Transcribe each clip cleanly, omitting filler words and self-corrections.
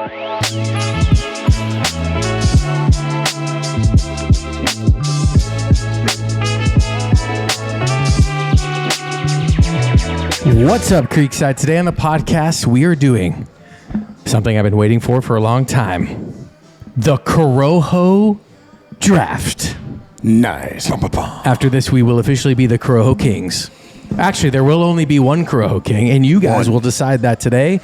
What's up, Creekside? Today on the podcast, we are doing something I've been waiting for a long time. The Corojo Draft. Nice. After this, we will officially be the Corojo Kings. Actually, there will only be one Corojo King, and you guys will decide that today.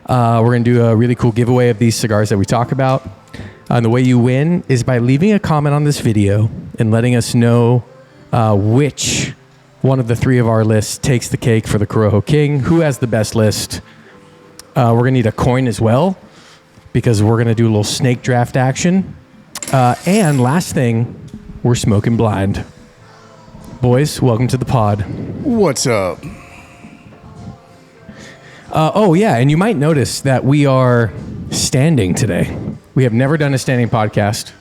We're going to do a really cool giveaway of these cigars that we talk about. And the way you win is by leaving a comment on this video and letting us know which one of the three of our lists takes the cake for the Corojo King. Who has the best list? We're going to need a coin as well because we're going to do a little snake draft action. And last thing, we're smoking blind. Boys, welcome to the pod. What's up? Oh, yeah, and you might notice that we are standing today. We have never done a standing podcast,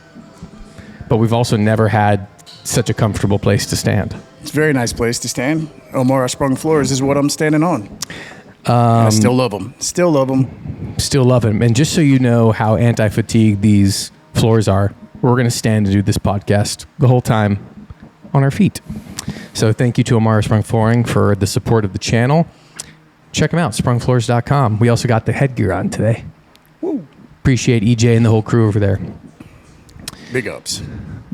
but we've also never had such a comfortable place to stand. It's a very nice place to stand. Omar Sprung floors is what I'm standing on. I still love them. Still love them. Still love them. And just so you know how anti-fatigue these floors are, we're going to stand and do this podcast the whole time on our feet. So thank you to Omar Sprung Flooring for the support of the channel. Check them out, sprungfloors.com. We also got the headgear on today. Woo. Appreciate EJ and the whole crew over there. Big ups.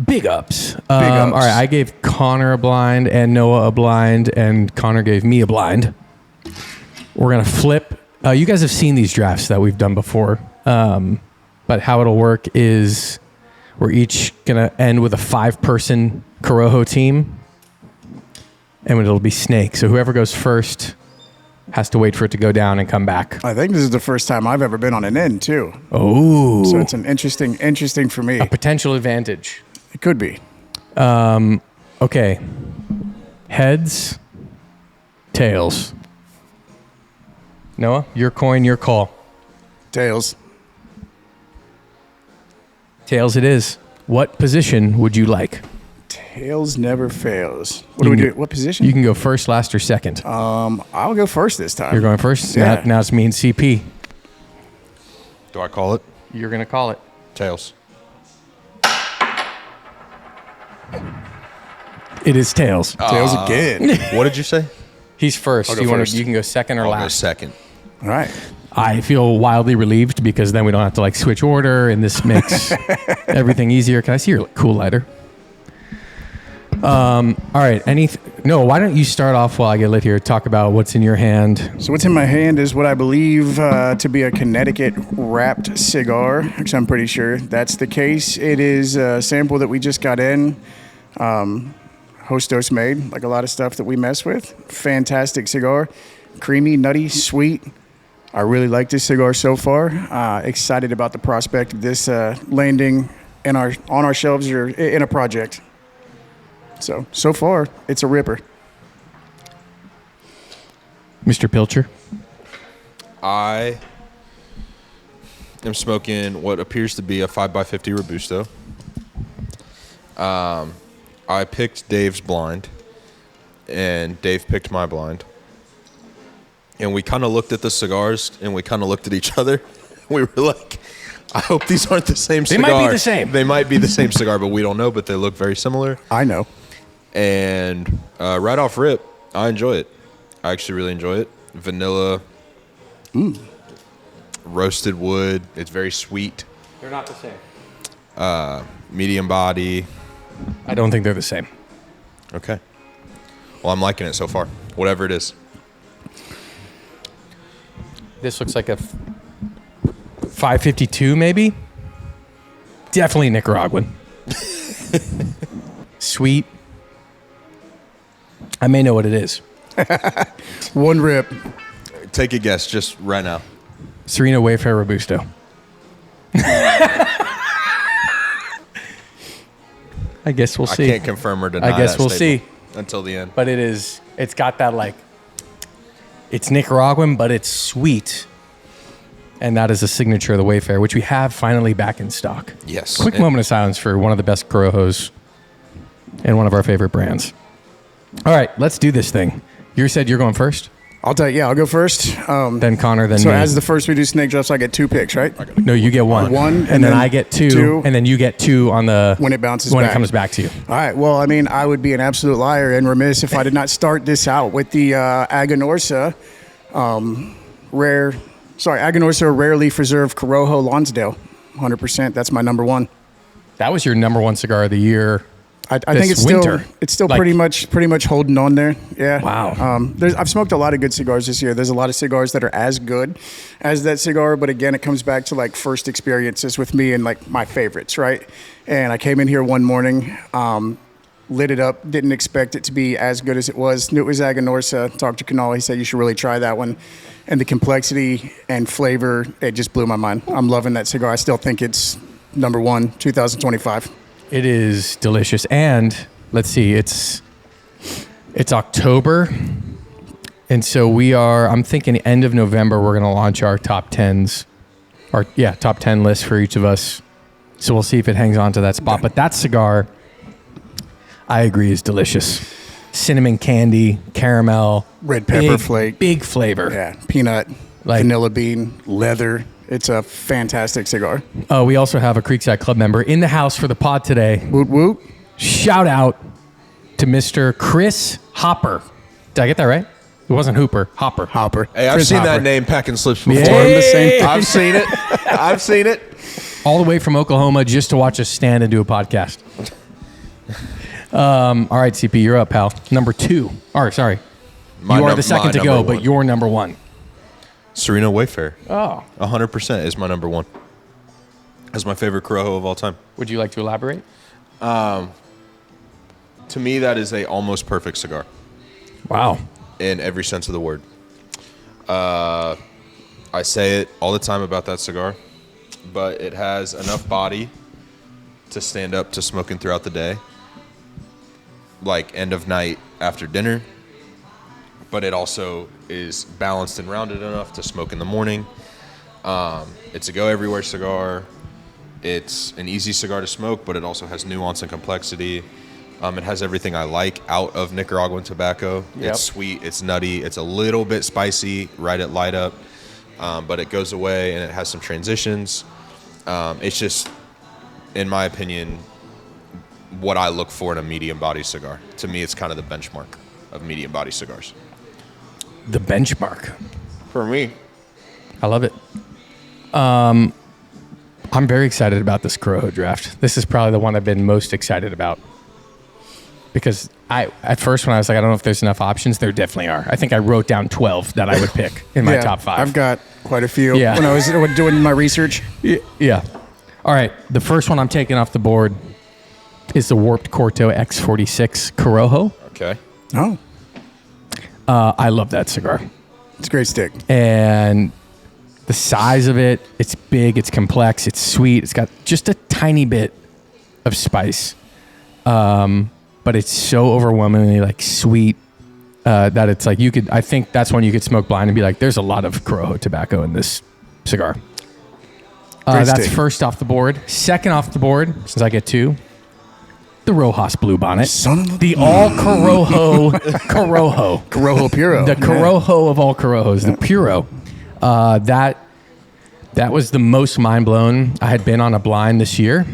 Big ups. Big ups. All right, I gave Connor a blind and Noah a blind, and Connor gave me a blind. We're going to flip. You guys have seen these drafts that we've done before, but how it'll work is we're each going to end with a 5-person Corojo team, and it'll be snake. So whoever goes first has to wait for it to go down and come back. I think this is the first time I've ever been on an end, too. Oh. So it's an interesting for me. A potential advantage. It could be. Okay. Heads, tails. Noah, your coin, your call. Tails. Tails it is. What position would you like? Tails never fails. What do we do? What position? You can go first, last, or second. I'll go first this time. You're going first? Yeah. Now it's me and CP. Do I call it? You're going to call it. Tails. It is tails. Tails again. What did you say? He's first. I'll go first. You can go second or I'll go last. second. All right. I feel wildly relieved because then we don't have to like switch order, and this makes everything easier. Can I see your cool lighter? All right. No, why don't you start off while I get lit here? Talk about what's in your hand. So what's in my hand is what I believe to be a Connecticut wrapped cigar. Actually, I'm pretty sure that's the case. It is a sample that we just got in. Hostos made, like a lot of stuff that we mess with. Fantastic cigar. Creamy, nutty, sweet. I really like this cigar so far. Excited about the prospect of this landing on our shelves or in a project. So far, it's a ripper. Mr. Pilcher. I am smoking what appears to be a 5x50 Robusto. I picked Dave's blind, and Dave picked my blind. And we kind of looked at the cigars, and we kind of looked at each other. We were like, I hope these aren't the same cigar. They might be the same. They might be the same cigar, but we don't know, but they look very similar. I know. And right off rip, I enjoy it. I actually really enjoy it. Vanilla, roasted wood. It's very sweet. They're not the same. Medium body. I don't think they're the same. Okay. Well, I'm liking it so far. Whatever it is. This looks like a 552, maybe. Definitely Nicaraguan. Sweet. I may know what it is. One rip. Take a guess just right now. Serena Wayfair Robusto. I guess we'll see. I can't confirm or deny I guess that we'll statement see. until the end. But it's got that like, it's Nicaraguan, but it's sweet. And that is a signature of the Wayfair, which we have finally back in stock. Yes. Quick moment of silence for one of the best Corojos and one of our favorite brands. All right, let's do this thing. You said you're going first? I'll tell you. Yeah, I'll go first. Then Connor, then So me. as the first we do snake drafts, I get 2 picks, right? No, you get one. One, and then I get two, and then you get 2 on the When it bounces when back. it comes back to you. All right. Well, I mean, I would be an absolute liar and remiss if I did not start this out with the Aganorsa Aganorsa Rare Leaf Reserve Corojo Lonsdale. 100%. That's my number one. That was your number one cigar of the year. I think it's winter. still Like- pretty much holding on there. Yeah. Wow. I've smoked a lot of good cigars this year. There's a lot of cigars that are as good as that cigar, but again, it comes back to like first experiences with me and like my favorites, right? And I came in here one morning, lit it up, didn't expect it to be as good as it was. Knew it was Aganorsa. Talked to Canal. He said you should really try that one. And the complexity and flavor, it just blew my mind. I'm loving that cigar. I still think it's number one, 2025. It is delicious. And let's see, it's October. And so I'm thinking end of November, we're going to launch our top 10s, top 10 list for each of us. So we'll see if it hangs on to that spot. But that cigar, I agree, is delicious. Cinnamon candy, caramel, Red pepper flake. big flavor. Yeah, peanut, vanilla bean, leather. It's a fantastic cigar. We also have a Creekside Club member in the house for the pod today. Woot woot. Shout out to Mr. Chris Hopper. Did I get that right? It wasn't Hooper. Hopper. Hey, I've Chris seen Hopper. that name packing slips before. Yeah. The same. I've seen it. I've seen it. All the way from Oklahoma just to watch us stand and do a podcast. All right, CP, you're up, pal. Number 2. Or, sorry. You are the second to go, but you're number 1. Serena Wayfair. Oh. 100% is my number 1. That's my favorite Corojo of all time. Would you like to elaborate? To me, that is a almost perfect cigar Wow. in every sense of the word. I say it all the time about that cigar, but it has enough body to stand up to smoking throughout the day, like end of night after dinner, but it also is balanced and rounded enough to smoke in the morning. It's a go everywhere cigar. It's an easy cigar to smoke, but it also has nuance and complexity. It has everything I like out of Nicaraguan tobacco. Yep. It's sweet, it's nutty, it's a little bit spicy right at light up, but it goes away and it has some transitions. It's just, in my opinion, what I look for in a medium body cigar. To me, it's kind of the benchmark of medium body cigars. The benchmark. For me. I love it. I'm very excited about this Corojo draft. This is probably the one I've been most excited about. Because at first when I was like, I don't know if there's enough options, there definitely are. I think I wrote down 12 that I would pick in my top 5. I've got quite a few Yeah. when I was doing my research. Yeah. All right. The first one I'm taking off the board is the Warped Corto X46 Corojo. Okay. Oh, I love that cigar. it's a great stick. And the size of it, it's big, it's complex, it's sweet. It's got just a tiny bit of spice. But it's so overwhelmingly like sweet that it's like I think that's when you could smoke blind and be like, there's a lot of Corojo tobacco in this cigar. That's stick. first off the board. Second off the board, since I get 2, the Rojas Blue Bonnet. Son of a- The all Corojo Corojo. Corojo Puro. The Corojo of all Corojos, the Puro. That was the most mind blown I had been on a blind this year.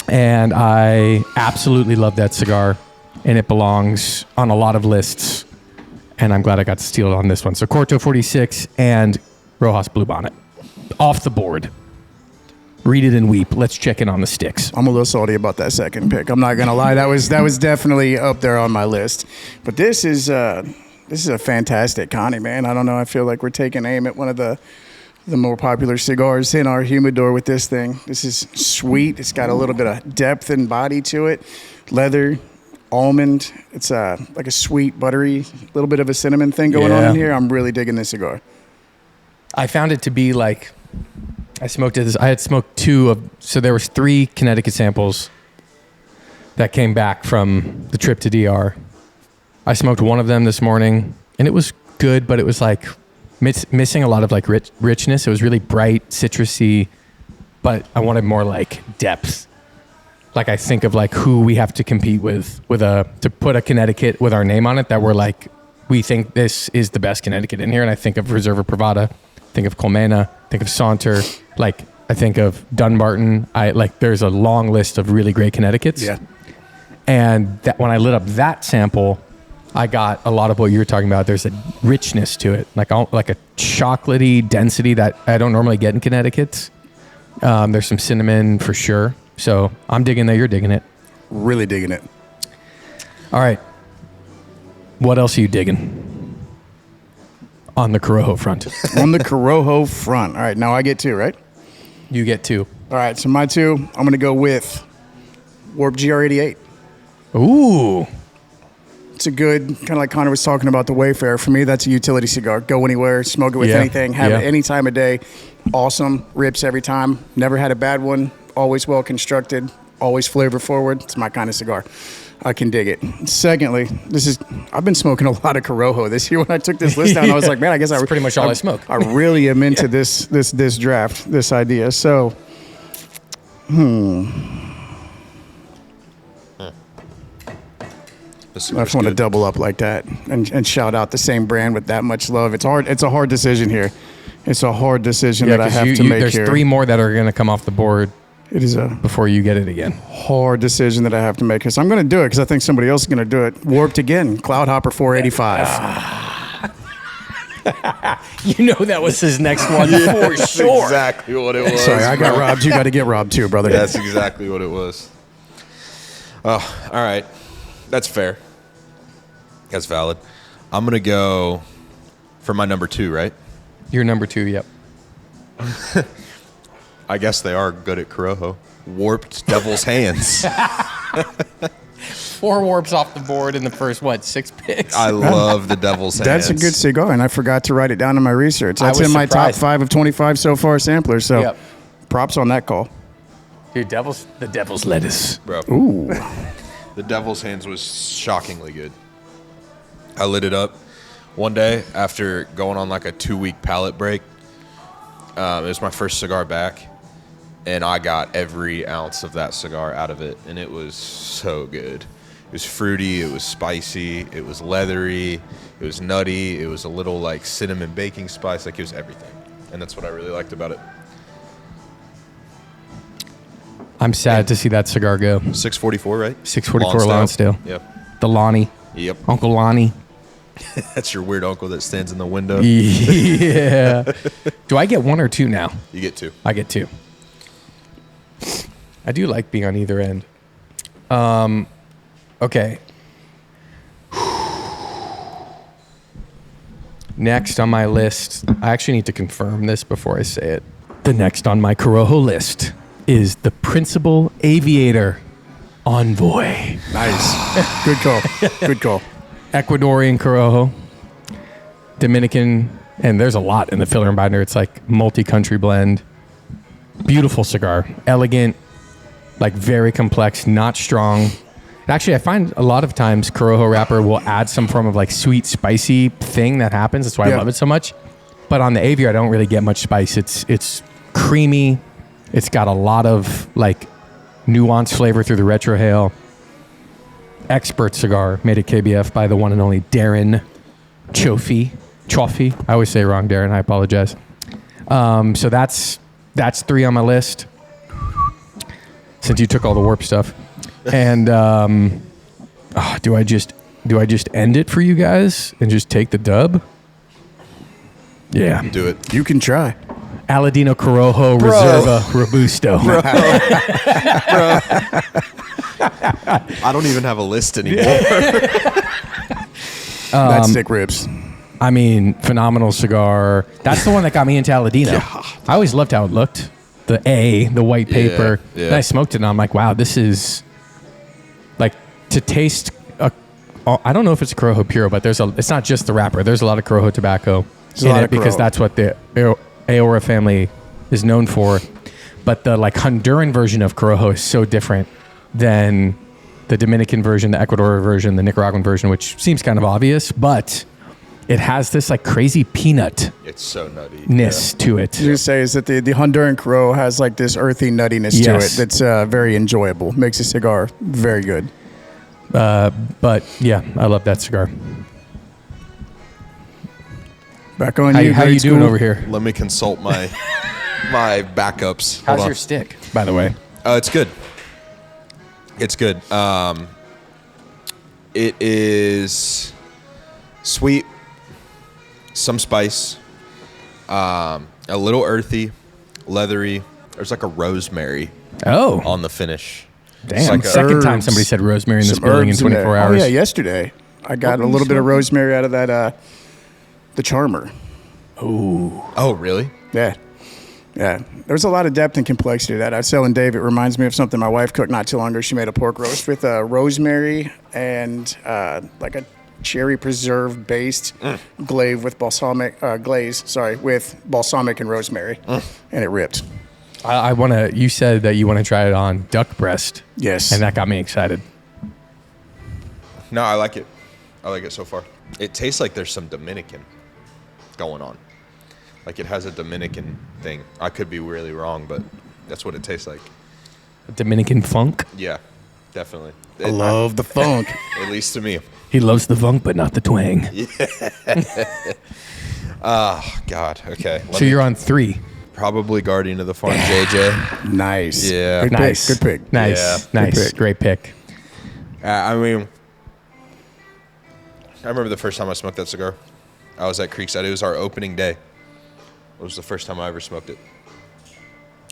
And I absolutely love that cigar. And it belongs on a lot of lists. And I'm glad I got to steal it on this one. So Corto 46 and Rojas Blue Bonnet. Off the board. Read it and weep. Let's check in on the sticks. I'm a little salty about that second pick. I'm not gonna lie. That was definitely up there on my list. But this is a fantastic Connie, man. I don't know. I feel like we're taking aim at one of the more popular cigars in our humidor with this thing. This is sweet. It's got a little bit of depth and body to it. Leather, almond. It's like a sweet, buttery, little bit of a cinnamon thing going on in here. I'm really digging this cigar. I found it to be like, I had smoked 2 so there was 3 Connecticut samples that came back from the trip to DR. I smoked one of them this morning and it was good, but it was like missing a lot of like richness. It was really bright, citrusy, but I wanted more like depth. Like I think of like who we have to compete with to put a Connecticut with our name on it that we're like we think this is the best Connecticut in here. And I think of Reserva Privada, think of Colmena, think of Saunter, like I think of Dunbarton. There's a long list of really great Connecticut's. Yeah. And that when I lit up that sample, I got a lot of what you were talking about. There's a richness to it, like a chocolatey density that I don't normally get in Connecticut's. There's some cinnamon for sure. So I'm digging that. You're digging it. Really digging it. All right. What else are you digging on the Corojo front? On the Corojo front. All right, now I get 2, right? You get 2. All right, so my 2, I'm going to go with Warp GR88. Ooh. It's a good, kind of like Connor was talking about the Wayfarer. For me, that's a utility cigar. Go anywhere, smoke it with anything, have it any time of day. Awesome, rips every time. Never had a bad one. Always well constructed, always flavor forward. It's my kind of cigar. I can dig it. Secondly, I've been smoking a lot of Corojo this year. When I took this list down, I was like, man, I guess That's pretty much all I smoke. I really am into this draft, this idea. So, I just want to double up like that and shout out the same brand with that much love. It's hard. It's a hard decision here. It's a hard decision that I have to make there's here. There's 3 more that are going to come off the board. It is a before you get it again. Hard decision that I have to make. So I'm going to do it because I think somebody else is going to do it. Warped again. Cloudhopper 485. You know that was his next one for sure. Exactly what it was. Sorry, I got robbed. You got to get robbed too, brother. That's exactly what it was. Oh, all right. That's fair. That's valid. I'm going to go for my number 2, right? Your number 2, yep. I guess they are good at Corojo. Warped Devil's Hands. 4 warps off the board in the first, 6 picks? I love the Devil's Hands. That's a good cigar, and I forgot to write it down in my research. That's in my surprised. top 5 of 25 so far samplers, so props on that call. Dude, the Devil's Lettuce. Bro. Ooh. The Devil's Hands was shockingly good. I lit it up one day after going on like a 2-week palate break. It was my first cigar back, and I got every ounce of that cigar out of it, and it was so good. It was fruity, it was spicy, it was leathery, it was nutty, it was a little like cinnamon baking spice, like it was everything. And that's what I really liked about it. I'm sad to see that cigar go. 644, right? 644 Lonsdale. Yep. The Lonnie. Yep. Uncle Lonnie. That's your weird uncle that stands in the window. Yeah. Do I get 1 or 2 now? You get 2. I get 2. I do like being on either end. Okay. Next on my list, I actually need to confirm this before I say it. The next on my Corojo list is the Principal Aviator Envoy. Nice. Good call. Good call. Ecuadorian Corojo, Dominican, and there's a lot in the filler and binder. It's like multi-country blend. Beautiful cigar. Elegant, like very complex, not strong. Actually, I find a lot of times Corojo wrapper will add some form of like sweet, spicy thing that happens. That's why I love it so much. But on the Aviator, I don't really get much spice. It's creamy. It's got a lot of like nuanced flavor through the retrohale. Expert cigar made at KBF by the one and only Darren Chaffee. I always say it wrong, Darren. I apologize. So that's 3 on my list since you took all the warp stuff. And do I just end it for you guys and just take the dub? Yeah, Do it. You can try. Aladino Corojo Reserva Robusto. I don't even have a list anymore. That's thick ribs. I mean, phenomenal cigar. That's the one that got me into Aladino. I always loved how it looked. The white paper. Yeah. Then I smoked it and I'm like, wow, this is like to taste. I don't know if it's a Corojo Puro, but it's not just the wrapper. There's a lot of Corojo tobacco in it because that's what the Aora family is known for. But the like Honduran version of Corojo is so different than the Dominican version, the Ecuadorian version, the Nicaraguan version, which seems kind of obvious, but it has this like crazy peanut It's so nutty. to it. You say is that the Honduran Corojo has like this earthy nuttiness to it that's very enjoyable. Makes a cigar very good. But yeah, I love that cigar. Back on How you. you grade doing school. over here? Let me consult my my backups. Hold How's on. your stick, by the way? It's good. It's good. It is sweet, some spice, a little earthy, leathery. There's like a rosemary Oh, on the finish. damn. It's like a- Second time herbs. somebody said rosemary in this Some building in herbs in 24 there. hours. Oh, yeah, yesterday. I got What a were little you bit of smoking? rosemary out of that, the Charmer. Oh, really? Yeah. Yeah. There's a lot of depth and complexity to that. I was telling Dave, it reminds me of something my wife cooked not too long ago. She made a pork roast with rosemary and like a cherry preserve based glaze with balsamic with balsamic and rosemary, and it ripped. I want to. You said that you want to try it on duck breast. Yes. And that got me excited. No, I like it. I like it so far. It tastes like there's some Dominican going on. Like it has a Dominican thing. I could be really wrong, but that's what it tastes like. Dominican funk. Yeah, definitely. I love the funk. At least to me. He loves the funk, but not the twang. Oh, God. Okay. So you're on 3. Probably Guardian of the Farm, JJ. Nice. Yeah. Good Nice. pick. Good pick. Nice. Yeah. Nice. Good pick. Great pick. I mean, I remember the first time I smoked that cigar. I was at Creekside. It was our opening day. It was the first time I ever smoked it.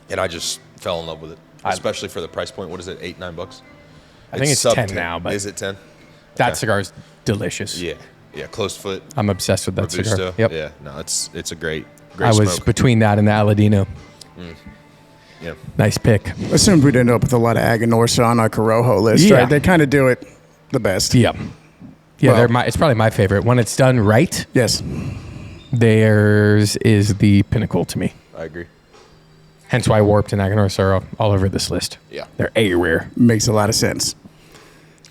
And I just fell in love with it, especially for the price point. What is it, $8-9? I think it's sub 10 now, but is it 10? that Okay. cigar's delicious. Yeah. Yeah, closed foot. I'm obsessed with that cigar. Robusto. Yep. Yeah, no, it's a great I was smoke. between that and the Aladino. Yeah. Nice pick. Assumed we'd end up with a lot of Aganorsa on our Corojo list, Yeah. right? They kind of do it the best. Yep. Yeah, Well- it's probably my favorite. When it's done right, Yes. theirs is the pinnacle to me. I agree. Hence why Warped and Aganorsa are all over this list. Yeah. They're everywhere. Makes a lot of sense.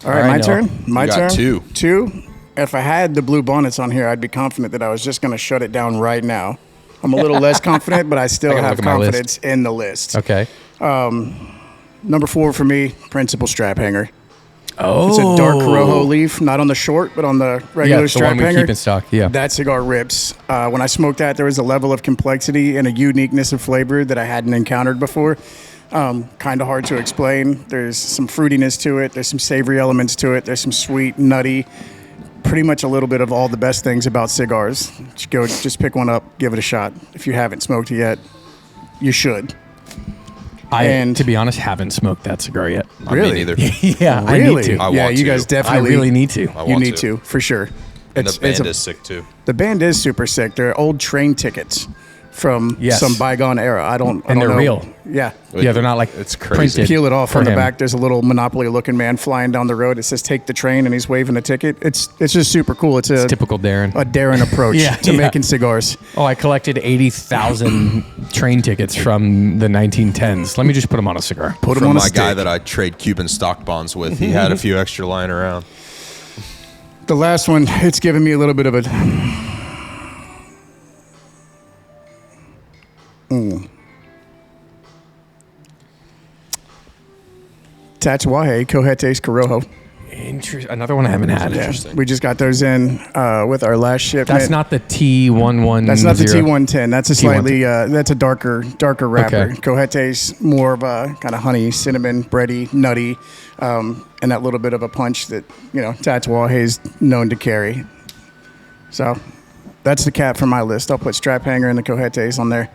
All right, right, my Noah. turn. My You got turn. two. Two. If I had the blue bonnets on here, I'd be confident that I was just going to shut it down right now. I'm a little less confident, but I still I gotta have look at my list. confidence in the list. Okay. Number 4 for me, Principal Strap Hanger. Oh. It's a dark Corojo leaf, not on the short, but on the regular Yeah, the strap one we hanger. keep in stock. Yeah. That cigar rips. When I smoked that, there was a level of complexity and a uniqueness of flavor that I hadn't encountered before. Kind of hard to explain. There's some fruitiness to it. There's some savory elements to it. There's some sweet, nutty, pretty much a little bit of all the best things about cigars. Just pick one up, give it a shot. If you haven't smoked it yet, you should. And- to be honest, haven't smoked that cigar yet. Really? Me neither. Yeah, I Really? need to. I yeah, want you to. guys I definitely. really need to. I You want need to, for sure. And the band a- is sick too. The band is super sick. They're old train tickets from Yes. some bygone era. I don't And they're know. real. Yeah. Yeah, they're not like It's crazy. printed. Peel it off for on the him. back. There's a little Monopoly-looking man flying down the road. It says "Take the train," and he's waving a ticket. It's just super cool. It's a Typical Darren. Darren approach Yeah, to yeah. making cigars. Oh, I collected 80,000 train tickets from the 1910s. Let me just put them on a cigar. Put them From on a my guy stick. that I trade Cuban stock bonds with, he had a few extra lying around. The last one, it's giving me a little bit of a. Tatuaje Cohetes Corojo. Another one I haven't had. Yeah, we just got those in with our last shipment. That's not the T110. That's not the T110. That's a slightly that's a darker wrapper. Okay. Cohetes more of a kind of honey, cinnamon, bready, nutty, and that little bit of a punch that Tatuaje is known to carry. So that's the cap for my list. I'll put Strap Hanger and the Cohetes on there.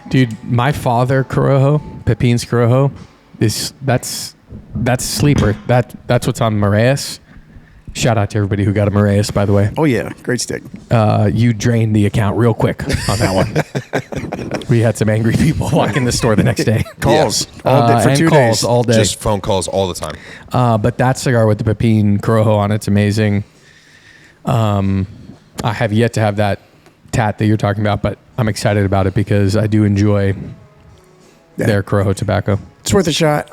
Dude, my father, Corojo, Pepin's Corojo, that's sleeper. That's what's on Moraes. Shout out to everybody who got a Moraes, by the way. Oh yeah, great stick. You drained the account real quick on that one. We had some angry people walk in the store the next day. Calls Yes. all day for and 2 calls days. all day. Just phone calls all the time. But that cigar with the Pepin Corojo on it's amazing. I have yet to have that tat that you're talking about, but I'm excited about it because I do enjoy their Corojo tobacco. It's worth a shot.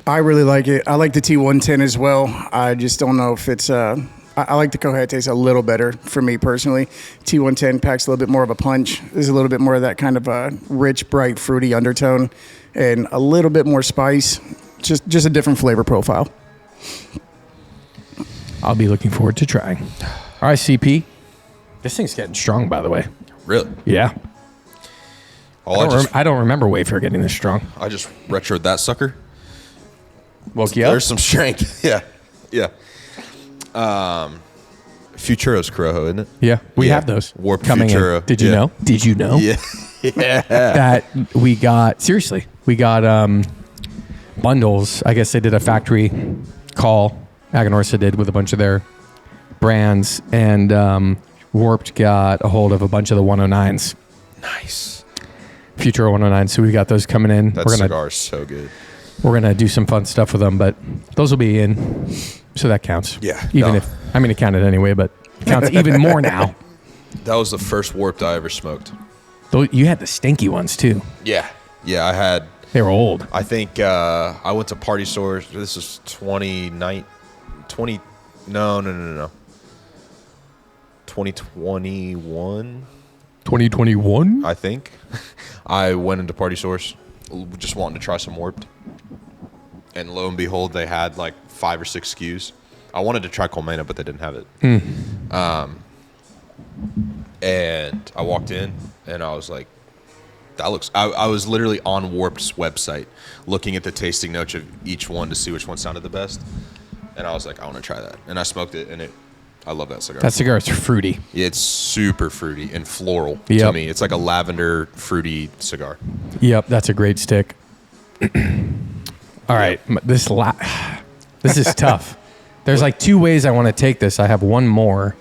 I really like it. I like the T110 as well. I just don't know if it's. I like the Cohetes a little better for me personally. T110 packs a little bit more of a punch. There's a little bit more of that kind of rich, bright, fruity undertone, and a little bit more spice. Just a different flavor profile. I'll be looking forward to trying. All right, CP. This thing's getting strong, by the way. Really? Yeah. Oh, I don't remember Wayfair getting this strong. I just retroed that sucker. Woke you up? There's some strength. Yeah. Yeah. Futuro's Corojo, isn't it? Yeah, we Yeah. have those Warped coming Futuro. in. Did you Yeah. know? Did you know Yeah. Yeah. that we got, seriously, we got bundles. I guess they did a factory call, Aganorsa did, with a bunch of their brands, and Warped got a hold of a bunch of the 109s. Nice. Futuro 109s. So we got those coming in. That cigar's so good. We're gonna do some fun stuff with them, but those will be in, so that counts. Yeah. Even No. if, I mean, it counted anyway, but it counts even more now. That was the first Warped I ever smoked. Though you had the stinky ones too. Yeah. Yeah, I had... They were old. I think I went to Party Stores. This is 2019. 2021, 2021. I think. I went into Party Stores just wanting to try some Warped. And lo and behold, they had like 5 or 6 SKUs. I wanted to try Colmena, but they didn't have it. And I walked in, and I was like, that looks... I was literally on Warped's website looking at the tasting notes of each one to see which one sounded the best. And I was like, I want to try that. And I smoked it, and I love that cigar. That cigar is fruity. It's super fruity and floral to Yep. me. It's like a lavender fruity cigar. Yep, that's a great stick. All right, this is tough. There's like 2 ways I want to take this. I have one more.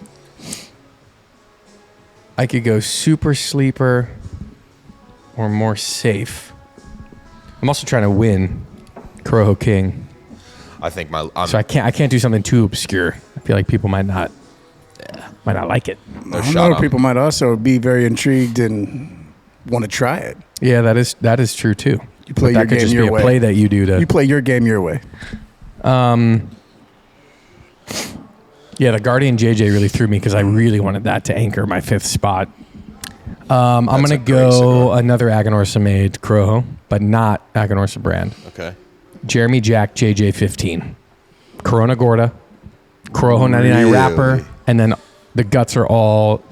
I could go super sleeper or more safe. I'm also trying to win Corojo King. I think So I can't do something too obscure. I feel like people might not like it. no I shot know on. people might also be very intrigued and want to try it. Yeah, that is true too. You play But your that could game just your be a way. play that you do to. You play your game your way. Yeah, the Guardian JJ really threw me because I really wanted that to anchor my 5th spot. I'm That's gonna a great go cigar. another Aganorsa made Corojo, but not Aganorsa brand. Okay. Jeremy Jack JJ 15, Corona Gorda, Corojo 99 Really? wrapper, and then the guts are all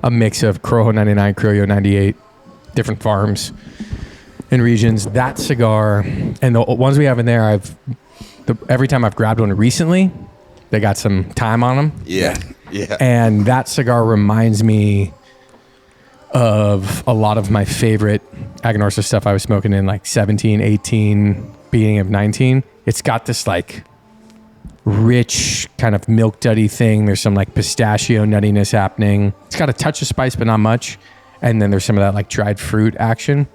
a mix of Corojo 99, Criollo 98, different farms and regions. That cigar and the ones we have in there, every time I've grabbed one recently, they got some time on them. Yeah. Yeah. And that cigar reminds me of a lot of my favorite Aganorsa stuff I was smoking in like 17, 18, beginning of 19. It's got this like rich kind of milk duddy thing. There's some like pistachio nuttiness happening. It's got a touch of spice, but not much. And then there's some of that like dried fruit action.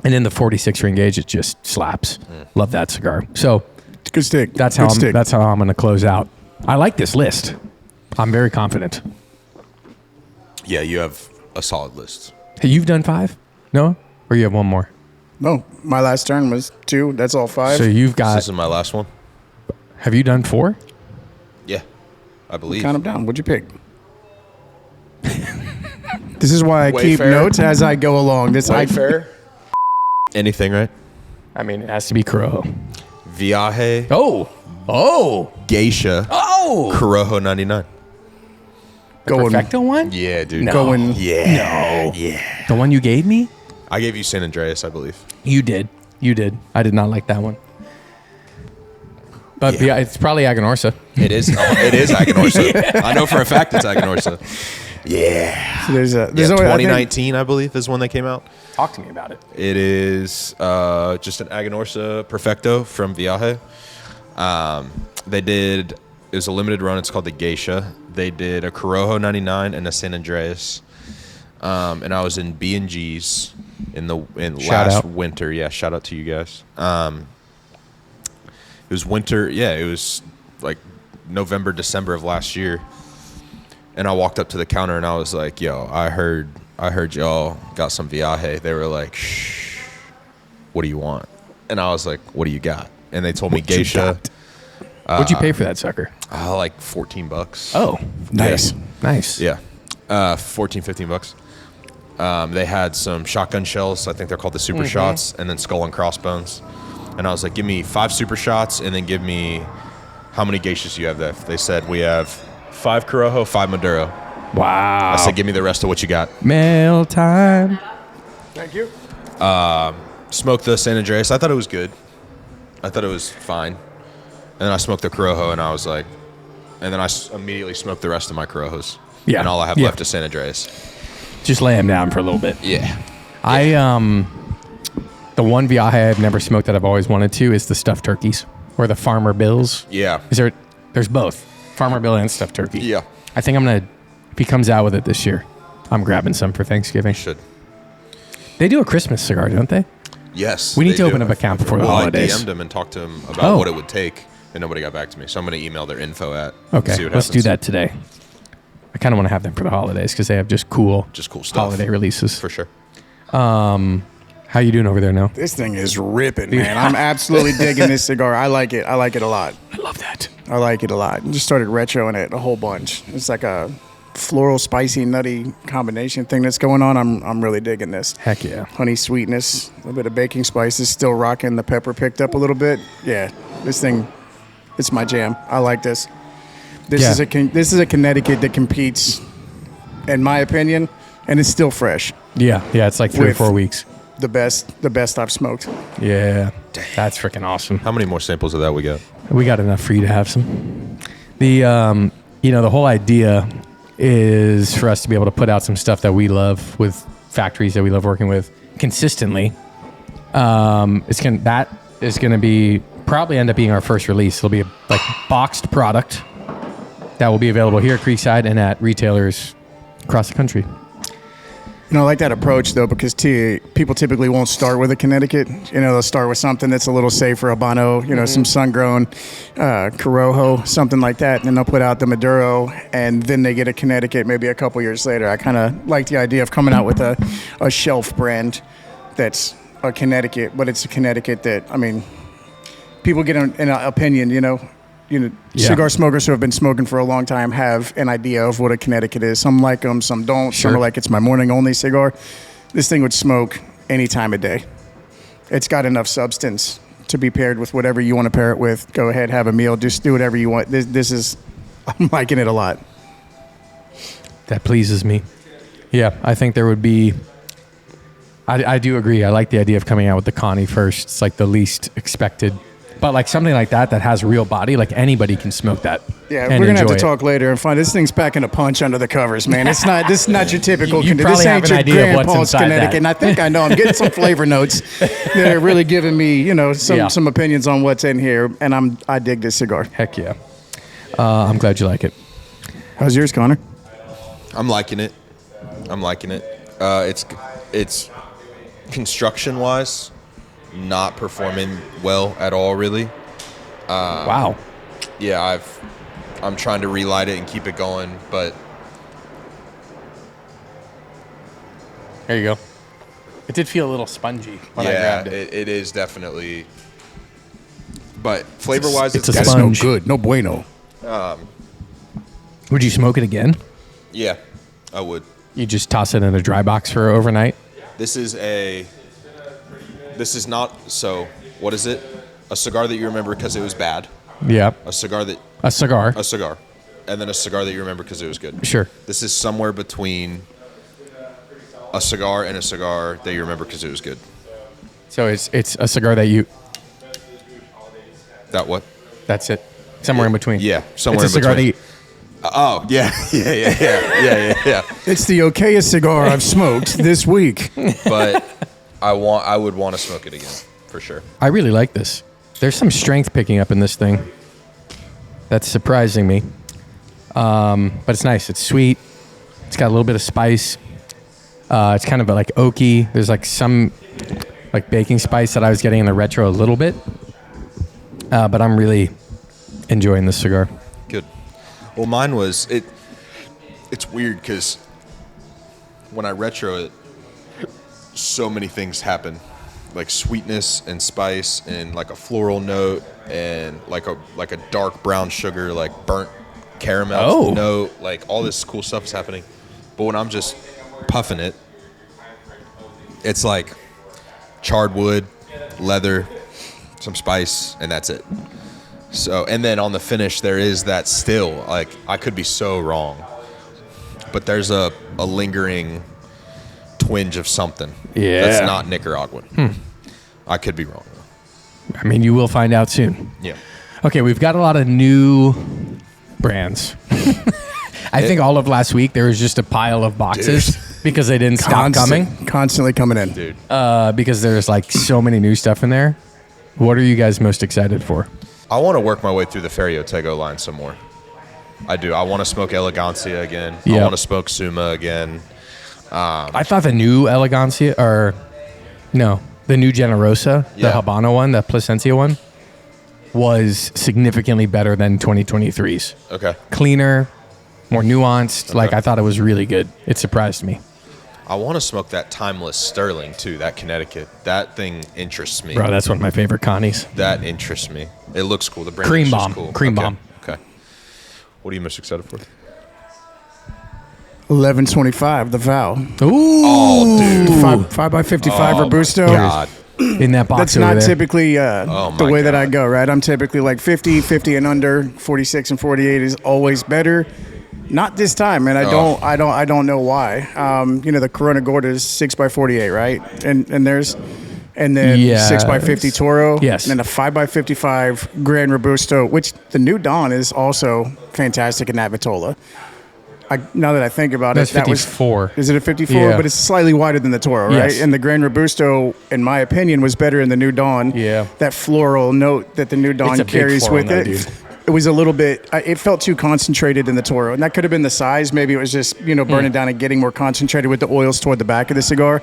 And then the 46 ring gauge, it just slaps. Love that cigar. So It's a good stick. that's Good how stick. I'm going to close out. I like this list. I'm very confident. Yeah, you have a solid list. Hey, you've done 5? No? Or you have one more? No, my last turn was 2. That's all 5. So you've got, This is my last one. have you done 4? Yeah, I believe. Count them down. What'd you pick? This is why I keep Wayfair. notes as I go along. Wayfair. Anything, right? I mean, it has to be Corojo. Viaje, Oh! Geisha, Oh! Corojo 99. Going, Perfecto one? Yeah, dude. No. going. Yeah. No. Yeah. The one you gave me? I gave you San Andreas, I believe. You did. I did not like that one. But yeah, it's probably Aganorsa. It is. It is Aganorsa. I know for a fact it's Aganorsa. Yeah. So there's Yeah, always, I think- 2019, I believe, is when they came out. Talk to me about it. It is just an Aganorsa Perfecto from Viaje. They did, it was a limited run. It's called the Geisha. They did a Corojo 99 and a San Andreas. And I was in B&G's in Shout last out. winter. Yeah, shout out to you guys. It was winter. Yeah, it was like November, December of last year. And I walked up to the counter and I was like, yo, I heard y'all got some Viaje. They were like, shh, what do you want? And I was like, what do you got? And they told me Geisha. What'd you pay for that sucker? Like $14. Oh, Nice. nice. Yeah. 14, 15 bucks. They had some shotgun shells. I think they're called the super shots, and then skull and crossbones. And I was like, give me 5 super shots, and then give me how many geishas you have left. They said we have 5 Corojo, 5 Maduro. Wow. I said, give me the rest of what you got. Mail time. Thank you. Smoked the San Andreas. I thought it was good. I thought it was fine. And then I smoked the Corojo, and I was like, and then I immediately smoked the rest of my Corojos. Yeah. And all I have Yeah. left is San Andreas. Just lay them down for a little bit. Yeah. The one Viaje I've never smoked that I've always wanted to is the stuffed turkeys or the Farmer Bills. Yeah. There's both Farmer Bill and stuffed turkey. Yeah. I think I'm gonna, if he comes out with it this year, I'm grabbing some for Thanksgiving. Should. They do a Christmas cigar, don't they? Yes. We need they to do. open up a account before the Well, holidays. I DM'd him and talked to him about what it would take, and nobody got back to me. So I'm going to email their info at. Okay, See what let's happens. do that today. I kind of want to have them for the holidays because they have just cool stuff. holiday releases. For sure. How you doing over there now? This thing is ripping, man. I'm absolutely digging this cigar. I like it. I like it a lot. I love that. I like it a lot. I just started retroing it a whole bunch. It's like a floral, spicy, nutty combination thing that's going on. I'm really digging this. Heck yeah. Honey sweetness, a little bit of baking spices, still rocking. The pepper picked up a little bit. Yeah, this thing, it's my jam. I like this. This is a Connecticut that competes, in my opinion, and it's still fresh. Yeah, it's like 3 or With- 4 weeks. The best I've smoked. Yeah, that's freaking awesome. How many more samples of that we got? We got enough for you to have some. The the whole idea is for us to be able to put out some stuff that we love with factories that we love working with consistently. That is gonna be probably end up being our first release. It'll be a boxed product that will be available here at Creekside and at retailers across the country. I like that approach, though, because people typically won't start with a Connecticut. They'll start with something that's a little safer, Habano, some sun-grown, Corojo, something like that, and then they'll put out the Maduro, and then they get a Connecticut maybe a couple years later. I kind of like the idea of coming out with a shelf brand that's a Connecticut, but it's a Connecticut that, people get an opinion, Cigar smokers who have been smoking for a long time have an idea of what a Connecticut is. Some like them, some don't. Sure. Some are like, it's my morning only cigar. This thing would smoke any time of day. It's got enough substance to be paired with whatever you want to pair it with. Go ahead, have a meal, just do whatever you want. This is, I'm liking it a lot. That pleases me. Yeah, I think there would be. I do agree. I like the idea of coming out with the Connie first. It's like the least expected. But like something like that has real body, like anybody can smoke that. Yeah, and we're gonna have to enjoy it. talk later and find this thing's packing a punch under the covers, man. It's not. This is not your typical. You probably this have ain't an your idea of what's grandpa's inside Connecticut. that. And I think I know. I'm getting some flavor notes that are really giving me, some opinions on what's in here. And I dig this cigar. Heck yeah. I'm glad you like it. How's yours, Connor? I'm liking it. It's construction-wise not performing well at all, really. Wow. Yeah, I'm trying to relight it and keep it going, but There you go. It did feel a little spongy when I yeah, grabbed it. it is definitely. But flavor-wise, it's a good. sponge. good. No bueno. Would you smoke it again? Yeah, I would. You just toss it in a dry box for overnight? This is not, so what is it? A cigar that you remember because it was bad. Yeah. A cigar. A cigar. And then a cigar that you remember because it was good. Sure. This is somewhere between a cigar and a cigar that you remember because it was good. So it's a cigar that you. That what? That's it. Somewhere in between. Yeah, somewhere it's a in cigar between. that you. Oh, yeah. It's the okayest cigar I've smoked this week. But I would want to smoke it again, for sure. I really like this. There's some strength picking up in this thing. That's surprising me. But it's nice. It's sweet. It's got a little bit of spice. It's kind of like oaky. There's like some like baking spice that I was getting in the retro a little bit. But I'm really enjoying this cigar. Good. Well, mine was it's weird because when I retro it, so many things happen, like sweetness and spice and like a floral note and like a dark brown sugar, like burnt caramel note, like all this cool stuff is happening. But when I'm just puffing it, it's like charred wood, leather, some spice, and that's it. So, and then on the finish, there is that still, like, I could be so wrong, but there's a lingering twinge of something. Yeah. That's not Nicaraguan. I could be wrong. I mean, you will find out soon. Yeah. Okay, we've got a lot of new brands. I think all of last week there was just a pile of boxes because they didn't stop coming. Constantly coming in. Dude. Because there's like so many new stuff in there. What are you guys most excited for? I want to work my way through the Ferriotego line some more. I do. I want to smoke Elegancia again. I Yep. want to smoke Suma again. I thought the new Elegancia, the new Generosa, the Yeah. Habano one, the Plasencia one, was significantly better than 2023's. Okay. Cleaner, more nuanced. Like, I thought it was really good. It surprised me. I want to smoke that Timeless Sterling too, that Connecticut. That thing interests me. Bro, that's one of my favorite Connies. That interests me. It looks cool. The brand Cream is just bomb. cool. Cream Okay. bomb. Okay. What are you most excited for? 1125, the Vow. Ooh. Oh, dude. 5x55 Oh, Robusto. my God. In that box That's over not there. typically Oh, the my way that I God. go, right? I'm typically like 50, 50 and under. 46 and 48 is always better. Not this time, and I don't know why. The Corona Gorda is 6x48, right? And then Yes. 6x50 Toro. Yes. And then a 5x55 Grand Robusto, which the New Dawn is also fantastic in that Vitola. Now that I think about That's it, that 54. Is it a 54? Yeah. But it's slightly wider than the Toro, right? Yes. And the Grand Robusto, in my opinion, was better in the New Dawn. Yeah. That floral note that the New Dawn It's a big carries floral with note, it. dude. It was a little bit, it felt too concentrated in the Toro. And that could have been the size. Maybe it was just, burning down and getting more concentrated with the oils toward the back of the cigar.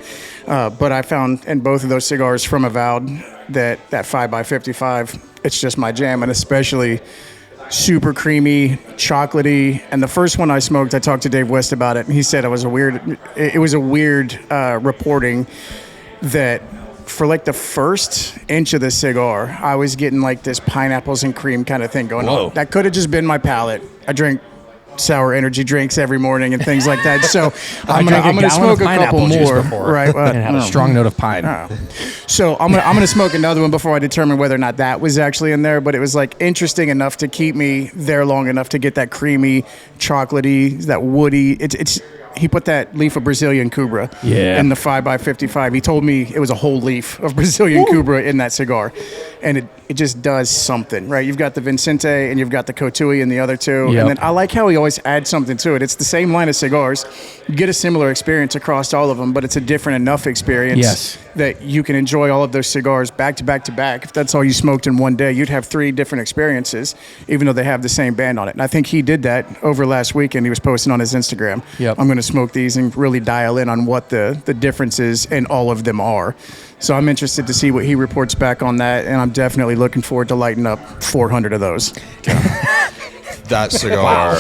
But I found in both of those cigars from Avowed that 5x55, it's just my jam. And especially super creamy, chocolatey. And the first one I smoked, I talked to Dave West about it. And he said it was a weird reporting that for like the first inch of the cigar, I was getting like this pineapples and cream kind of thing going Whoa. on. That could have just been my palate. I drink sour energy drinks every morning and things like that. So I'm drank gonna gallon smoke of a couple pineapple juice more. before, Right. and it had a strong note of pine. So I'm gonna smoke another one before I determine whether or not that was actually in there. But it was like interesting enough to keep me there long enough to get that creamy, chocolatey, that woody. He put that leaf of Brazilian Cubra in the 5x55. He told me it was a whole leaf of Brazilian Cubra in that cigar. And it just does something, right? You've got the Vincente and you've got the Cotui in the other two. Yep. And then I like how he always adds something to it. It's the same line of cigars. You get a similar experience across all of them, but it's a different enough experience that you can enjoy all of those cigars back to back to back. If that's all you smoked in one day, you'd have 3 different experiences, even though they have the same band on it. And I think he did that over last weekend. He was posting on his Instagram. Yep. I'm going to smoke these and really dial in on what the differences in all of them are. So I'm interested to see what he reports back on that, and I'm definitely looking forward to lighting up 400 of those. That cigar.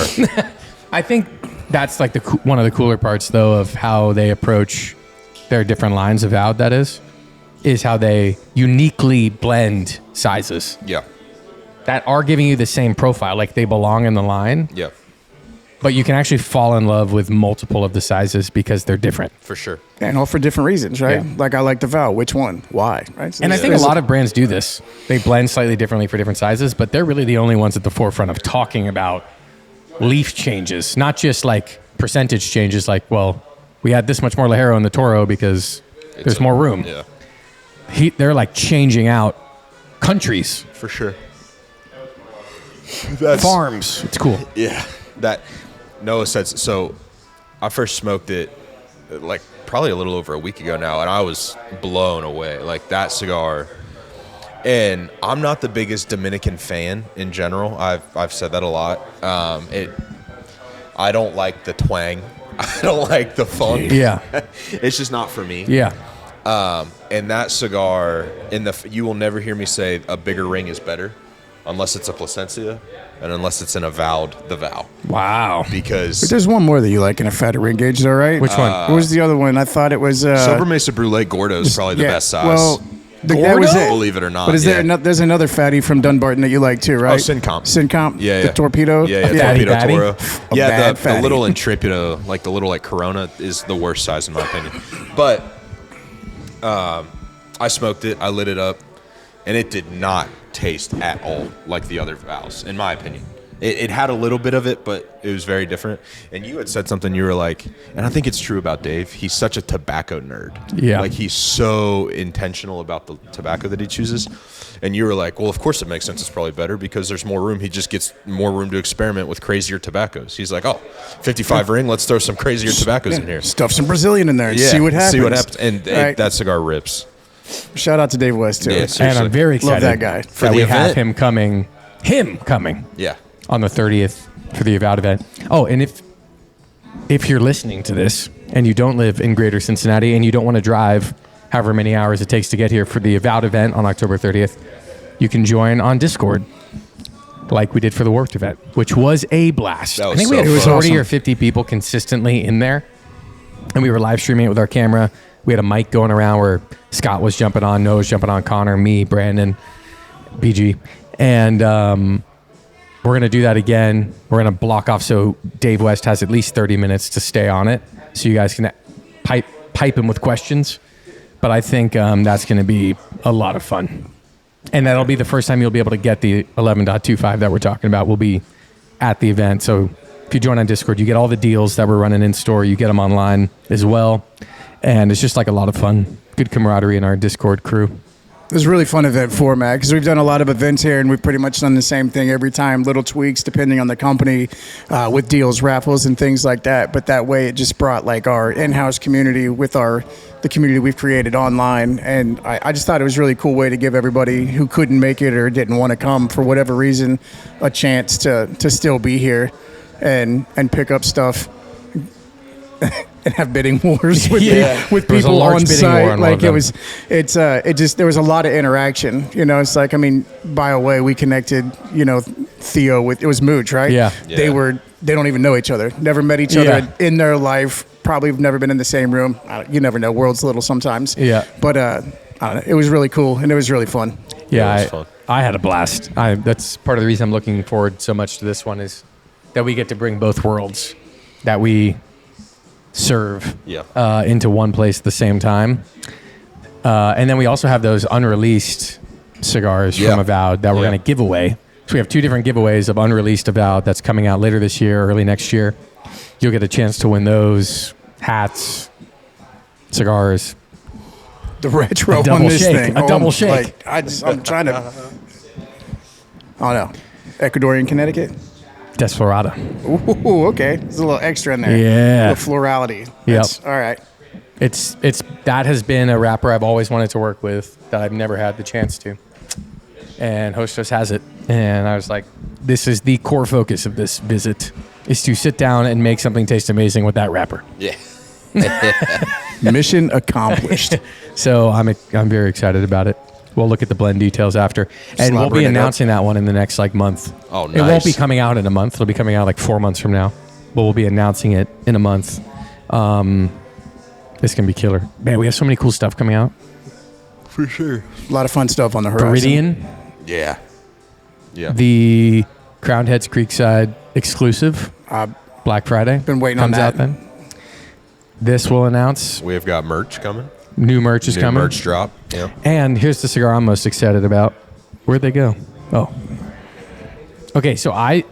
I think that's like one of the cooler parts, though, of how they approach their different lines of Avowed, that is how they uniquely blend sizes Yeah. that are giving you the same profile. Like, they belong in the line, Yeah. but you can actually fall in love with multiple of the sizes because they're different. For sure. And all for different reasons, right? Yeah. Like I like the Vow. Which one? Why? Right? So And I think a there's- lot of brands do this. They blend slightly differently for different sizes, but they're really the only ones at the forefront of talking about leaf changes, not just like percentage changes. Like, well, we had this much more Ligero in the Toro because there's more room. Yeah. They're like changing out countries, For sure. That's farms. It's cool. Yeah. That Noah said so. I first smoked it like probably a little over a week ago now, and I was blown away. Like that cigar. And I'm not the biggest Dominican fan in general. I've said that a lot. I don't like the twang. I don't like the funk. Yeah. It's just not for me. Yeah. And that cigar, you will never hear me say a bigger ring is better, unless it's a Plasencia, and unless it's an Avowed, the Vow. Wow. Because There's one more that you like in a fatter ring gauge, though, right? Which one? What was the other one? I thought it was Sober Mesa Brulee Gordo is probably the best size. Well, that was it. Believe it or not. But is yeah. there's another fatty from Dunbarton that you like too, right? Syncomp. Syncomp. Yeah, The yeah. Torpedo. Yeah, Fatty Torpedo fatty? Toro. A Yeah, bad the fatty. little Intrepido, like the little like Corona, is the worst size in my opinion. But I smoked it, I lit it up, and it did not taste at all like the other Vows, in my opinion. It had a little bit of it, but it was very different. And you had said something, you were like, and I think it's true about Dave, he's such a tobacco nerd. Yeah. Like, he's so intentional about the tobacco that he chooses. And you were like, well, of course it makes sense. It's probably better because there's more room. He just gets more room to experiment with crazier tobaccos. He's like, 55 ring, let's throw some crazier tobaccos in here. Stuff some Brazilian in there and see what happens. And Right. that cigar rips. Shout out to Dave West, too. Yeah, And seriously. I'm very excited Love that guy. For that the we have event. him coming Yeah. on the 30th for the Avowed event. Oh, and if you're listening to this and you don't live in Greater Cincinnati and you don't want to drive however many hours it takes to get here for the Avowed event on October 30th, you can join on Discord like we did for the Warped event, which was a blast. That was I think we so had fun. 40 or 50 people consistently in there, and we were live streaming it with our camera. We had a mic going around where Scott was jumping on, Noah was jumping on, Connor, me, Brandon, BG, and we're going to do that again. We're going to block off so Dave West has at least 30 minutes to stay on it so you guys can pipe him with questions. But I think that's going to be a lot of fun. And that'll be the first time you'll be able to get the 11.25 that we're talking about. We'll be at the event. So if you join on Discord, you get all the deals that we're running in store. You get them online as well. And it's just like a lot of fun. Good camaraderie in our Discord crew. It was a really fun event format because we've done a lot of events here and we've pretty much done the same thing every time, little tweaks depending on the company with deals, raffles, and things like that. But that way it just brought like our in-house community with the community we've created online. And I just thought it was a really cool way to give everybody who couldn't make it or didn't want to come for whatever reason a chance to still be here and pick up stuff. And have bidding wars with with There was a people large on bidding war site. on one Like of them. there was a lot of interaction. You know, it's like, I mean, by a way, we connected. You know, Theo with it was Mooch, right? Yeah. They don't even know each other. Never met each other Yeah. in their life. Probably have never been in the same room. You never know. World's little sometimes. Yeah. But I don't know, it was really cool and it was really fun. Yeah, it was fun. I had a blast. That's part of the reason I'm looking forward so much to this one is that we get to bring both worlds that we serve into one place at the same time. And then we also have those unreleased cigars from Avowed that we're going to give away. So we have two different giveaways of unreleased Avowed that's coming out later this year, early next year. You'll get a chance to win those hats, cigars. The retro A double on this shake, thing. a double shake. Like, I'm trying to. Oh no, Ecuadorian Connecticut. Desperado. Ooh, okay. There's a little extra in there. Yeah. A little florality. That's, all right. It's that has been a rapper I've always wanted to work with that I've never had the chance to. And Hostos has it. And I was like, this is the core focus of this visit is to sit down and make something taste amazing with that rapper. Yeah. Mission accomplished. So I'm very excited about it. We'll look at the blend details after. And we'll be Slobbering it up. announcing that one in the next month. Oh, It won't nice. be coming out in a month. It'll be coming out 4 months from now. But we'll be announcing it in a month. It's going to be killer. Man, we have so many cool stuff coming out. For sure. A lot of fun stuff on the horizon. Viridian, Yeah. Yeah. the Crowned Heads Creekside exclusive, Black Friday. been waiting on comes that. out then. This will announce We've got merch coming. new merch is New coming. merch drop. Yeah. And here's the cigar I'm most excited about. Where'd they go? Oh. Okay, so I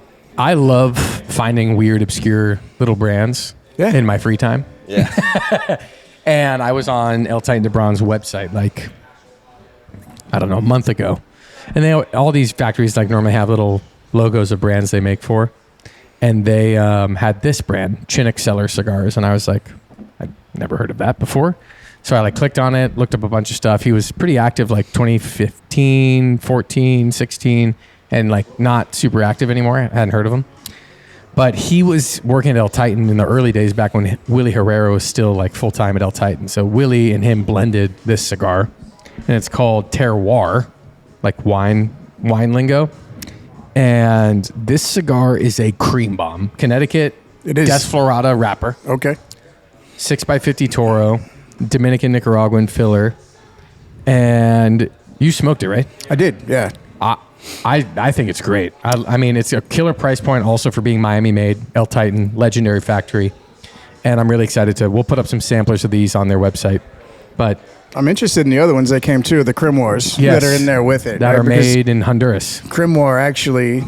love finding weird, obscure little brands Yeah. in my free time. Yeah. And I was on El Titan de Bron's website a month ago. And all these factories normally have little logos of brands they make for. And they had this brand, Chinook Cellar Cigars. And I was like, I've never heard of that before. So I clicked on it, looked up a bunch of stuff. He was pretty active 2015, 14, 16, and not super active anymore. I hadn't heard of him. But he was working at El Titan in the early days back when Willie Herrera was still full-time at El Titan. So Willie and him blended this cigar. And it's called Terroir, wine lingo. And this cigar is a cream bomb. Connecticut It is. Desflorada wrapper. Okay. 6x50 Toro, Dominican Nicaraguan filler, and you smoked it, right? I did. Yeah. I think it's great. I mean, it's a killer price point also for being Miami made, El Titan, legendary factory, and I'm really excited we'll put up some samplers of these on their website, but I'm interested in the other ones that came too, the Crimoirs yes, that are in there with it. that right? are Because made in Honduras. Crimoir actually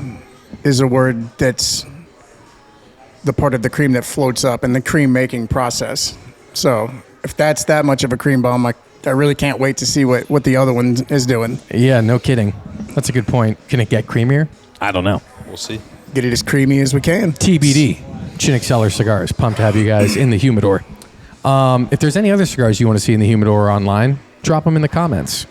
is a word that's the part of the cream that floats up in the cream making process. So if that's that much of a cream bomb, I really can't wait to see what the other one is doing. Yeah, no kidding. That's a good point. Can it get creamier? I don't know. We'll see. Get it as creamy as we can. TBD. Chinook Cellar Cigars. Pumped to have you guys in the humidor. If there's any other cigars you want to see in the humidor or online, drop them in the comments.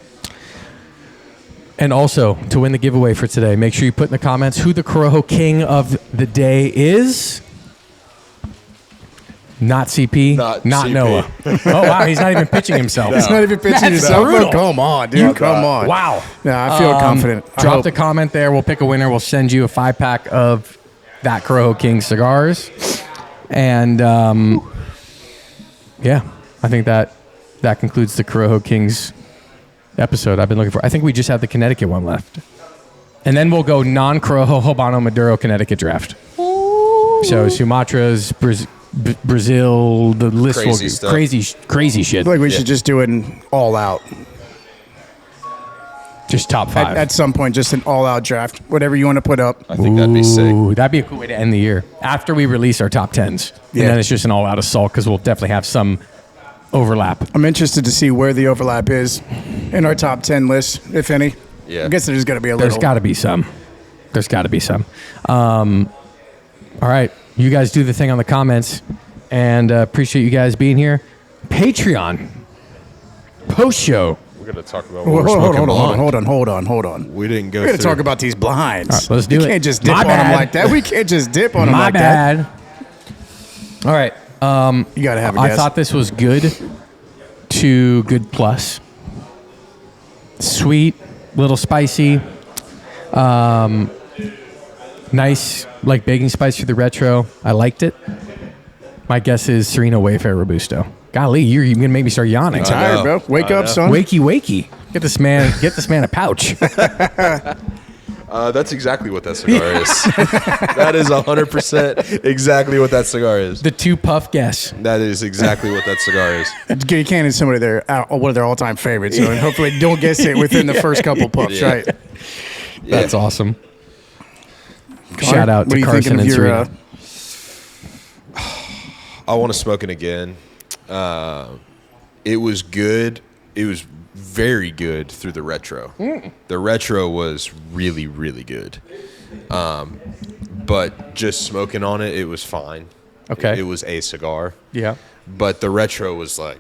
And also, to win the giveaway for today, make sure you put in the comments who the Corojo King of the day is. Not CP, not CP. Noah. Oh, wow, he's not even pitching himself. It's not even pitching That's yourself. brutal. Come on, dude. Come on. Wow. Yeah, I feel confident. I Drop hope. the comment there. We'll pick a winner. We'll send you a 5-pack of that Corojo King cigars. And, yeah, I think that concludes the Corojo Kings episode I've been looking for. I think we just have the Connecticut one left. And then we'll go non-Corojo Habano Maduro Connecticut draft. So Sumatras, Brazil, the list Crazy will stuff. crazy shit. I feel like we should just do an all out. Just top 5. At some point, just an all out draft. Whatever you want to put up. I think that'd be sick. Ooh, that'd be a cool way to end the year. After we release our top 10s. Yeah. And then it's just an all-out assault because we'll definitely have some overlap. I'm interested to see where the overlap is in our top 10 list, if any. Yeah. I guess there's got to be a There's little. got to be some. There's got to be some. All right. You guys do the thing on the comments. And appreciate you guys being here. Patreon. Post-show. We're gonna talk about Hold what we're smoking blind. hold on. We didn't go. We're going to through. talk about these blinds. All right, let's do You it. can't just dip My on them bad. like that. We can't just dip on them My like that. bad. All right. You got to have a I guess. thought this was good to good plus. Sweet, little spicy. Nice, like baking spice for the retro. I liked it. My guess is Serena Wayfair Robusto. Golly, you're going to make me start yawning. Tired, know. bro. Wake I up, know. son. Wakey. Get this man a pouch. That's exactly what that cigar is. That is 100% exactly what that cigar is. The 2-puff guess. That is exactly what that cigar is. You can't is somebody one of their all-time favorites. So hopefully don't guess it within the first couple puffs, Yeah. right? That's awesome. Car- Shout out what to are you Carson thinking and of your, Serena. I want to smoke it again. It was good. It was very good through the retro. The retro was really, really good. But just smoking on it, it was fine. Okay. It was a cigar. Yeah. But the retro was like,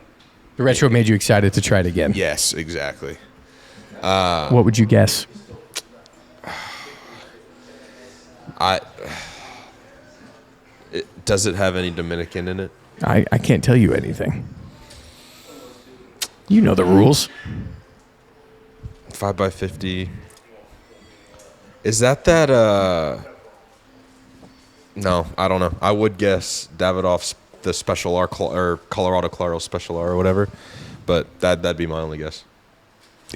The retro made you excited to try it again. yes, exactly. What would you guess? Does it have any Dominican in it? I can't tell you anything. You know the rules. 5x50. Is that no, I don't know. I would guess Davidoff's the Special R or Colorado Claro Special R or whatever, but that'd be my only guess.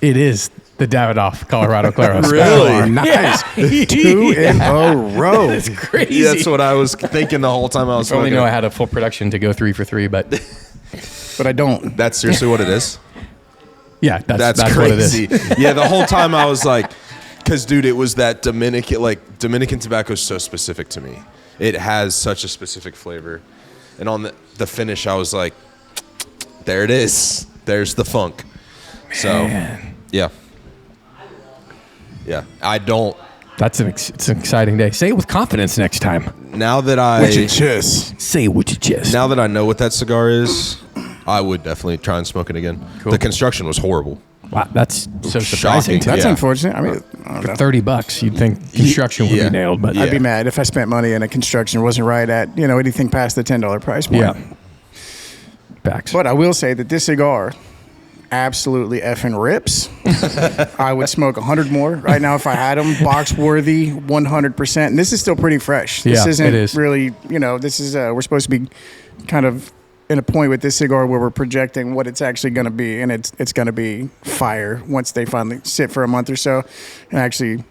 It is the Davidoff Colorado Claro. Really? nice. Yeah. 2 in a row. It's crazy. Yeah, that's what I was thinking the whole time I was I only smoking. know I had a full production to go 3 for 3, but But I don't. That's seriously what it is. yeah, that's That's what it is. crazy. Yeah, the whole time I was like, because dude, it was that Dominican tobacco is so specific to me. It has such a specific flavor, and on the finish, I was like, there it is. There's the funk. So, yeah. I don't. It's an exciting day. Say it with confidence next time. Now that With your chest. Say it with your chest. now that I know what that cigar is, I would definitely try and smoke it again. Cool. The construction was horrible. Wow, that's so surprising. Shocking. To me. That's Yeah. unfortunate. I mean, I don't know. $30, you'd think construction would Yeah. be nailed, but Yeah. I'd be mad if I spent money and a construction wasn't right at, anything past the $10 price point. yeah. Backs. But I will say that this cigar absolutely effing rips. I would smoke 100 more right now if I had them. Box worthy, 100%. And this is still pretty fresh. This Yeah, isn't it is. really, this is, we're supposed to be kind of in a point with this cigar where we're projecting what it's actually going to be. And it's going to be fire once they finally sit for a month or so and actually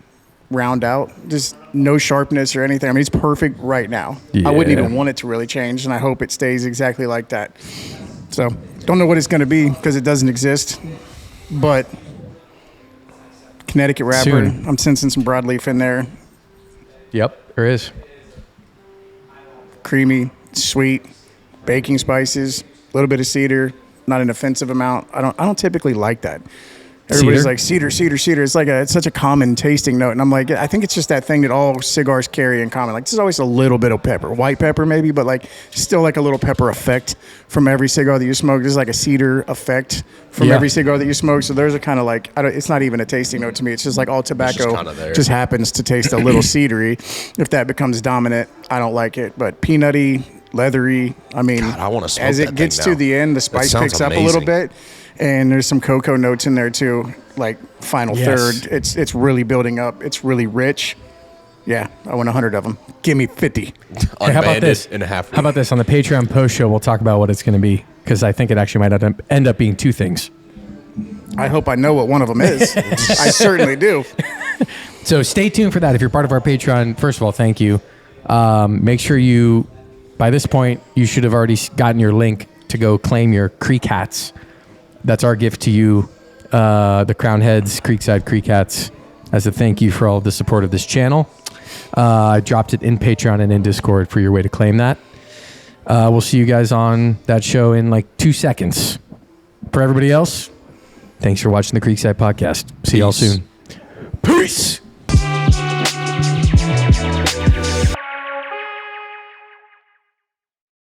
round out. Just no sharpness or anything. I mean, it's perfect right now. I wouldn't Yeah. even want it to really change. And I hope it stays exactly like that. So, don't know what it's going to be because it doesn't exist. But Connecticut wrapper, Soon. I'm sensing some broadleaf in there. Yep, there is. Creamy, sweet, baking spices, a little bit of cedar, not an offensive amount. I don't typically like that. Everybody's like cedar. It's such a common tasting note, and I'm like, I think it's just that thing that all cigars carry in common. Like, there's always a little bit of pepper, white pepper maybe, but like still like a little pepper effect from every cigar that you smoke. There's like a cedar effect from every cigar that you smoke. So there's a kind of like, it's not even a tasting note to me. It's just like all tobacco just happens to taste a little cedary. If that becomes dominant, I don't like it. But peanutty, leathery. I mean, God, I wanna smoke as that it gets thing to now. the end, the spice picks up a little bit. And there's some cocoa notes in there too, like final third. It's really building up. It's really rich. Yeah, I want 100 of them. Give me 50. Hey, how about this? In a half. How about this? On the Patreon post show, we'll talk about what it's going to be, because I think it actually might end up being two things. I hope I know what one of them is. I certainly do. So stay tuned for that. If you're part of our Patreon, first of all, thank you. Make sure you, by this point, you should have already gotten your link to go claim your Creek hats. That's our gift to you, the Crown Heads, Creekside Creek hats, as a thank you for all of the support of this channel. I dropped it in Patreon and in Discord for your way to claim that. We'll see you guys on that show in like 2 seconds. For everybody else, thanks for watching the Creekside podcast. See y'all soon. Peace.